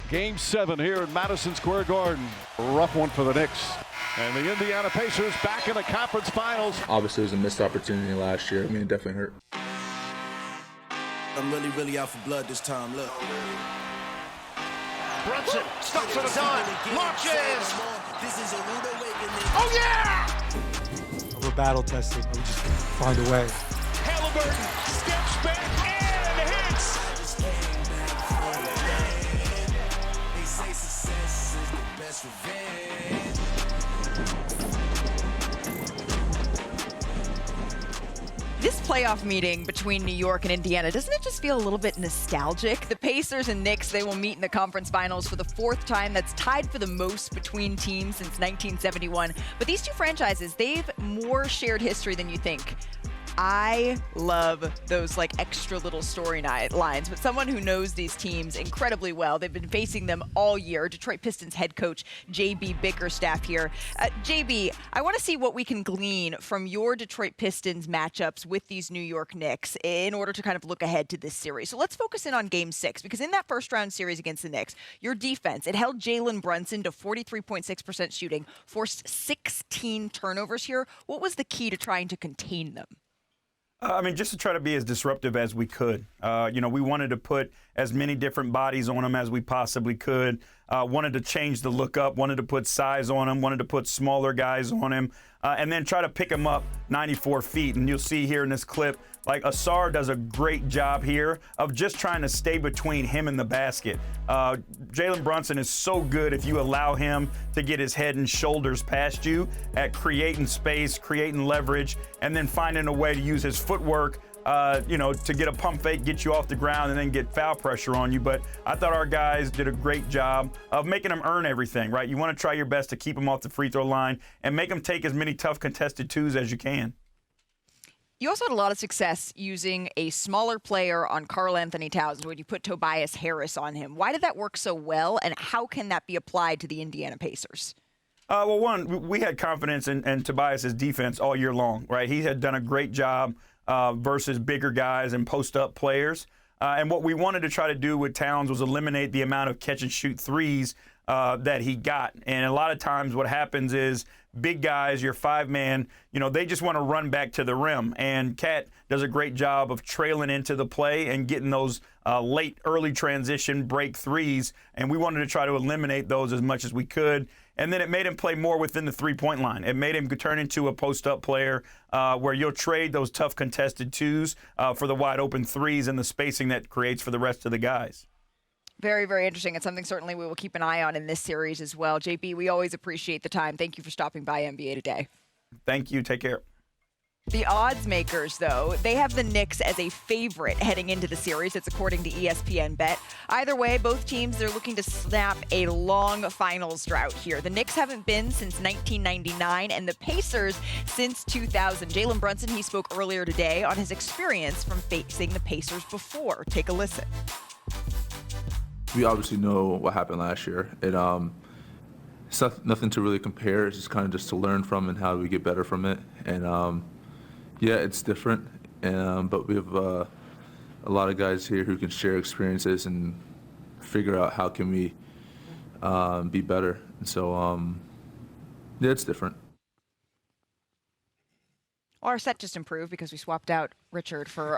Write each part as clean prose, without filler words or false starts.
Game 7 here in Madison Square Garden. A rough one for the Knicks. And the Indiana Pacers back in the conference finals. Obviously, it was a missed opportunity last year. I mean, it definitely hurt. I'm really out for blood this time. Look. Brunson stops at a time. Launches. Oh, yeah! We're battle tested. We just find a way. Haliburton steps back and hits. They say success is the best revenge. This playoff meeting between New York and Indiana, doesn't it just feel a little bit nostalgic? The Pacers and Knicks, they will meet in the conference finals for the 4th time. That's tied for the most between teams since 1971. But these two franchises, they've more shared history than you think. I love those extra little story lines, but someone who knows these teams incredibly well, they've been facing them all year. Detroit Pistons head coach J.B. Bickerstaff here. J.B., I want to see what we can glean from your Detroit Pistons matchups with these New York Knicks in order to kind of look ahead to this series. So let's focus in on Game 6, because in that first round series against the Knicks, your defense, it held Jalen Brunson to 43.6% shooting, forced 16 turnovers here. What was the key to trying to contain them? Just to try to be as disruptive as we could. We wanted to put as many different bodies on them as we possibly could. Wanted to change the look up, wanted to put size on him, wanted to put smaller guys on him, and then try to pick him up 94 feet. And you'll see here in this clip, Asar does a great job here of just trying to stay between him and the basket. Jalen Brunson is so good if you allow him to get his head and shoulders past you at creating space, creating leverage, and then finding a way to use his footwork to get a pump fake, get you off the ground, and then get foul pressure on you. But I thought our guys did a great job of making them earn everything, right? You want to try your best to keep them off the free throw line and make them take as many tough contested twos as you can. You also had a lot of success using a smaller player on Karl Anthony Towns when you put Tobias Harris on him. Why did that work so well, and how can that be applied to the Indiana Pacers? One, we had confidence in Tobias' defense all year long, right? He had done a great job versus bigger guys and post-up players. And what we wanted to try to do with Towns was eliminate the amount of catch-and-shoot threes that he got. And a lot of times what happens is big guys, your 5-man, they just want to run back to the rim. And KAT does a great job of trailing into the play and getting those late, early transition break threes. And we wanted to try to eliminate those as much as we could. And then it made him play more within the three-point line. It made him turn into a post-up player where you'll trade those tough contested twos for the wide-open threes and the spacing that creates for the rest of the guys. Very, very interesting. It's something certainly we will keep an eye on in this series as well. JB, we always appreciate the time. Thank you for stopping by NBA Today. Thank you. Take care. The odds makers, though, they have the Knicks as a favorite heading into the series. It's according to ESPN Bet. Either way, both teams, they're looking to snap a long finals drought here. The Knicks haven't been since 1999, and the Pacers since 2000. Jalen Brunson, he spoke earlier today on his experience from facing the Pacers before. Take a listen. We obviously know what happened last year. It's nothing to really compare. It's just kind of just to learn from and how we get better from it. And yeah, it's different. But we have a lot of guys here who can share experiences and figure out how can we be better. And so yeah, it's different. Our set just improved because we swapped out Richard for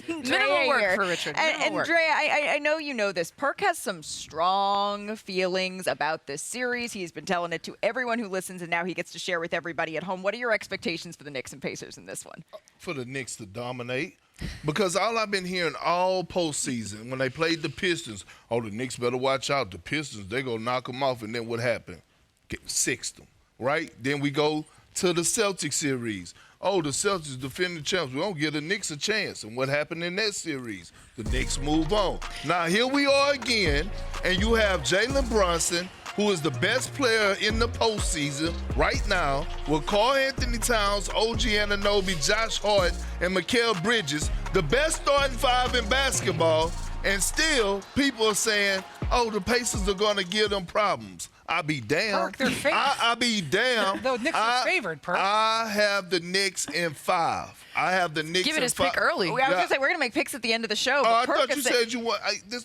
Minimal work for Richard. And Andraya, I know you know this. Perk has some strong feelings about this series. He's been telling it to everyone who listens, and now he gets to share with everybody at home. What are your expectations for the Knicks and Pacers in this one? For the Knicks to dominate. Because all I've been hearing all postseason, when they played the Pistons, the Knicks better watch out. The Pistons, they go knock them off, and then what happened? Sixth them, right? Then we go to the Celtics series. The Celtics defending champs. We don't give the Knicks a chance. And what happened in that series? The Knicks move on. Now, here we are again, and you have Jalen Brunson, who is the best player in the postseason right now, with Karl Anthony Towns, OG Anunoby, Josh Hart, and Mikal Bridges, the best starting 5 in basketball, and still people are saying, oh, the Pacers are going to give them problems. I be damned. Perk, they're favored. I be damned. The Knicks are favored, Perk. I have the Knicks in 5. I have the Knicks Give it in his 5. pick early. I was going to say, we're going to make picks at the end of the show. Oh, But I Perk thought you is said you want.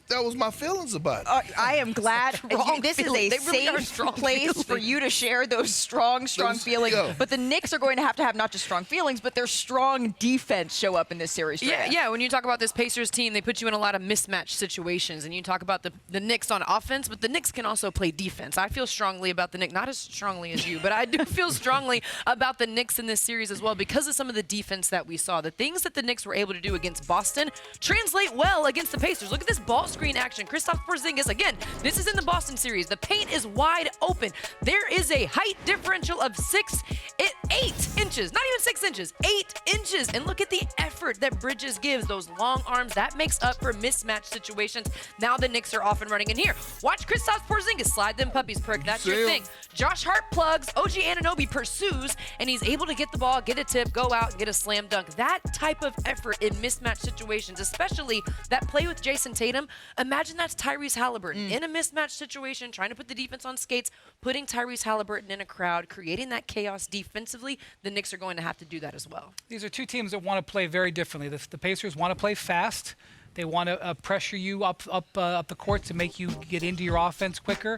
That was my feelings about it. I am glad. Strong This is a feelings. They really are safe strong place for feelings. you to share those strong feelings. yeah. But the Knicks are going to have not just strong feelings, but their strong defense show up in this series. Yeah. When you talk about this Pacers team, they put you in a lot of mismatch situations, and you talk about the Knicks on offense, but the Knicks can also play defense. I feel strongly about the Knicks, not as strongly as you, but I do feel strongly about the Knicks in this series as well because of some of the defense that we saw. The things that the Knicks were able to do against Boston translate well against the Pacers. Look at this ball screen action. Kristaps Porzingis, again, this is in the Boston series. The paint is wide open. There is a height differential of 8 inches, not even 6 inches, 8 inches. And look at the effort that Bridges gives, those long arms. That makes up for mismatch situations. Now the Knicks are off and running in here. Watch Kristaps Porzingis slide them puppies, Perk. That's your thing. Josh Hart plugs, OG Anunoby pursues, and he's able to get the ball, get a tip, go out, and get a slam dunk. That type of effort in mismatch situations, especially that play with Jason Tatum, imagine that's Tyrese Haliburton in a mismatch situation, trying to put the defense on skates, putting Tyrese Haliburton in a crowd, creating that chaos defensively. The Knicks are going to have to do that as well. These are two teams that want to play very differently. The Pacers want to play fast. They want to pressure you up the court to make you get into your offense quicker.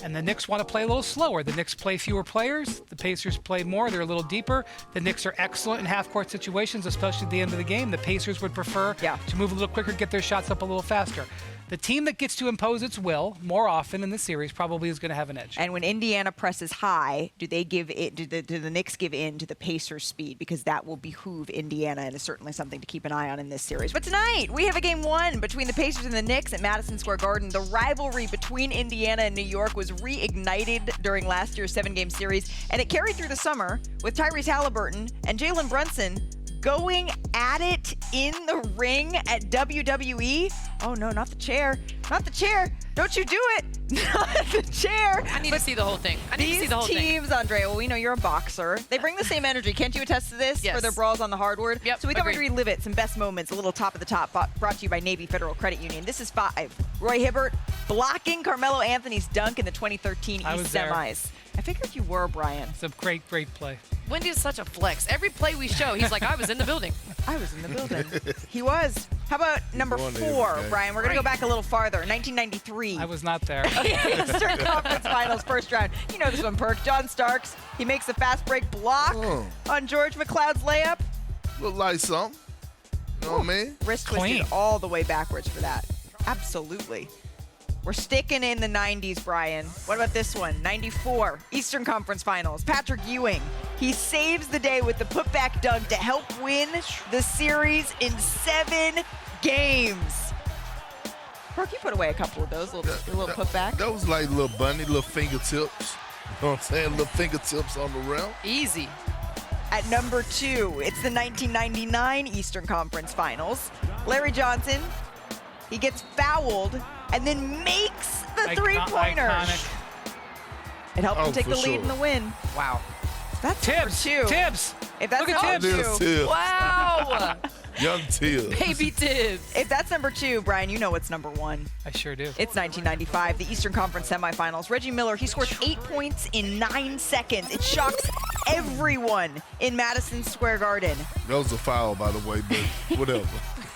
And the Knicks want to play a little slower. The Knicks play fewer players. The Pacers play more. They're a little deeper. The Knicks are excellent in half-court situations, especially at the end of the game. The Pacers would prefer to move a little quicker, get their shots up a little faster. The team that gets to impose its will more often in the series probably is going to have an edge. And when Indiana presses high, do they give it? Do the Knicks give in to the Pacers' speed? Because that will behoove Indiana, and is certainly something to keep an eye on in this series. But tonight we have a game 1 between the Pacers and the Knicks at Madison Square Garden. The rivalry between Indiana and New York was reignited during last year's 7-game series, and it carried through the summer with Tyrese Haliburton and Jalen Brunson going at it in the ring at WWE. Oh no, not the chair. Not the chair. Don't you do it. Not the chair. I need to see the whole thing. I need to see the whole thing. These teams, Andraya, well, we know you're a boxer. They bring the same energy. Can't you attest to this? Yes. For their brawls on the hardwood? Yep, So we thought we'd agreed. relive it. Some best moments, a little top of the top, brought to you by Navy Federal Credit Union. This is 5. Roy Hibbert blocking Carmelo Anthony's dunk in the 2013 I East was there. Semis. I figured you were, Brian. It's a great play. Wendy is such a flex. Every play we show, he's like, I was in the building. I was in the building. He was. How about number 4, Brian? We're going to go back a little farther. 1993. I was not there. Eastern Conference Finals first round. You know this one, Perk. John Starks. He makes a fast break block on George McLeod's layup. Look like something. You know what I mean? Wrist Clean. twisted all the way backwards for that. Absolutely. We're sticking in the 90s, Brian. What about this one? 94, Eastern Conference Finals. Patrick Ewing. He saves the day with the putback dunk to help win the series in 7 games. Perk, you put away a couple of those, little putback. That was like little bunny, little fingertips. You know what I'm saying? Little fingertips on the rim. Easy. At number 2, it's the 1999 Eastern Conference Finals. Larry Johnson, he gets fouled and then makes the three-pointer. Iconic. It helped him take for the lead sure. in the win. Wow. That's Tibbs. number 2. Tibbs. If that's Look at number Tibbs. 2, Tibbs. Wow. Young Tibbs. Baby Tibbs. if that's number 2, Brian, you know what's number 1. I sure do. It's 1995, the Eastern Conference semifinals. Reggie Miller, he scores 8 points in 9 seconds. It shocks everyone in Madison Square Garden. That was a foul, by the way, but whatever.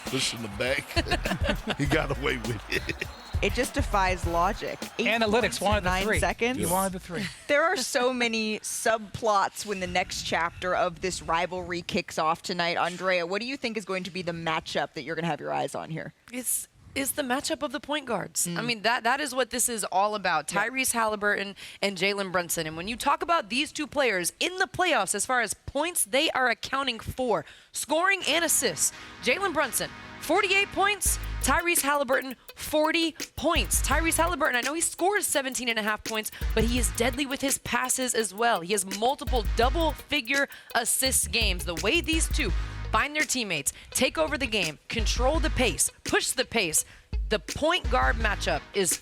Pushing the back. He got away with it. It just defies logic. 8 Analytics points in wanted the 9 3. seconds. He wanted the 3. There are so many subplots when the next chapter of this rivalry kicks off tonight. Andraya, what do you think is going to be the matchup that you're going to have your eyes on here? It's the matchup of the point guards. I mean, that is what this is all about. Tyrese Haliburton and Jalen Brunson. And when you talk about these two players in the playoffs, as far as points they are accounting for, scoring and assists, Jalen Brunson, 48 points. Tyrese Haliburton, 40 points. Tyrese Haliburton, I know he scores 17.5 points, but he is deadly with his passes as well. He has multiple double-figure assist games. The way these two find their teammates, take over the game, control the pace, push the pace, the point guard matchup is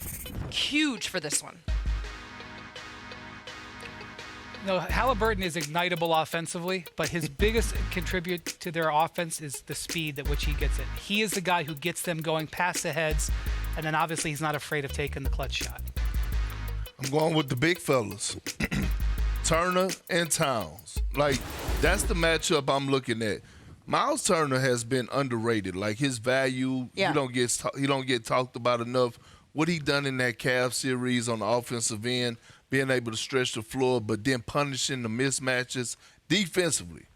huge for this one. No, Haliburton is ignitable offensively, but his biggest contribute to their offense is the speed at which he gets it. He is the guy who gets them going past the heads And then obviously he's not afraid of taking the clutch shot. I'm going with the big fellas. Turner and Towns. Like, that's the matchup I'm looking at. Miles Turner has been underrated. Like, his value, he don't get talked about enough. What he done in that Cavs series on the offensive end, being able to stretch the floor, but then punishing the mismatches defensively,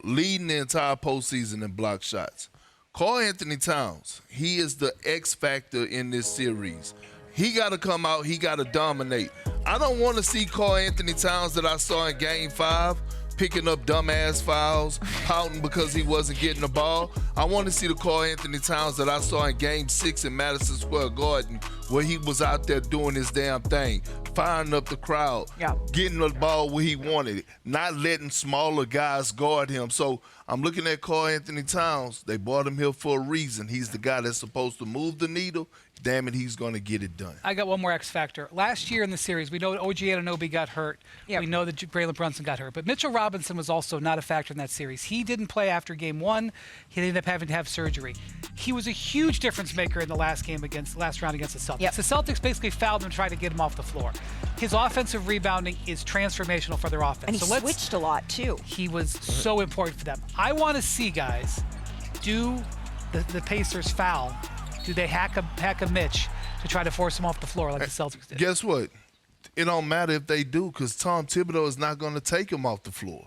leading the entire postseason in block shots. Karl Anthony Towns, he is the X factor in this series. He got to come out. He got to dominate. I don't want to see Karl Anthony Towns that I saw in Game 5 picking up dumbass fouls, pouting because he wasn't getting the ball. I want to see the Karl Anthony Towns that I saw in Game 6 in Madison Square Garden, where he was out there doing his damn thing, firing up the crowd, getting the ball where he wanted it, not letting smaller guys guard him. So I'm looking at Karl Anthony Towns. They brought him here for a reason. He's the guy that's supposed to move the needle. Damn it, he's going to get it done. I got one more X factor. Last year in the series, we know that OG Anunoby got hurt. Yep. We know that Jalen Brunson got hurt. But Mitchell Robinson was also not a factor in that series. He didn't play after Game 1. He ended up having to have surgery. He was a huge difference maker in the last round against the Celtics. Yep. The Celtics basically fouled him and tried to get him off the floor. His offensive rebounding is transformational for their offense. And he switched a lot, too. He was so important for them. I want to see, guys, do the Pacers foul? Do they hack a Mitch to try to force him off the floor like the Celtics did? Guess what? It don't matter if they do, because Tom Thibodeau is not going to take him off the floor.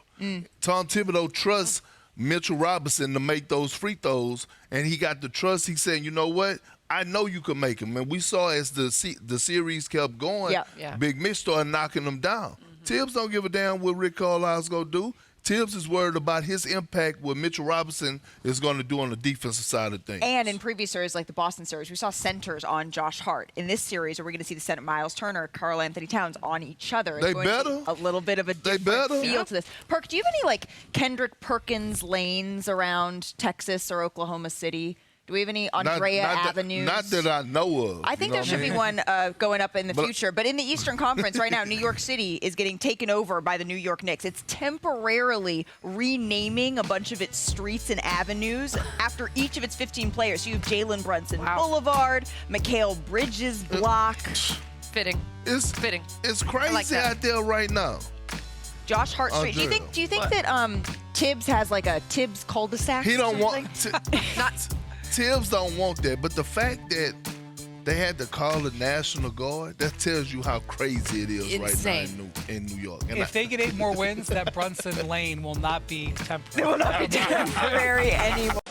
Tom Thibodeau trusts Mitchell Robinson to make those free throws, and he got the trust. He said, you know what? I know you can make them. And we saw as the series kept going, Big Mitch started knocking them down. Tibbs don't give a damn what Rick Carlisle's going to do. Tibbs is worried about his impact, what Mitchell Robinson is going to do on the defensive side of things. And in previous series, like the Boston series, we saw centers on Josh Hart. In this series, are we going to see the center Miles Turner, Karl Anthony Towns on each other? They better. A little bit of a different feel to this. Perk, do you have any like Kendrick Perkins lanes around Texas or Oklahoma City? Do we have any Andraya avenues? Not that I know of. I think there should be one going up in the future. But in the Eastern Conference right now, New York City is getting taken over by the New York Knicks. It's temporarily renaming a bunch of its streets and avenues after each of its 15 players. So you have Jalen Brunson Boulevard, Mikal Bridges Block. Fitting. It's fitting. It's crazy out there right now. Josh Hart Street. Do you think that Tibbs has like a Tibbs cul-de-sac? He don't want Tibbs don't want that, but the fact that they had to call the National Guard, that tells you how crazy it is right now in New York. And if they get 8 more wins, that Brunson lane will not be temporary. It will not be temporary anymore.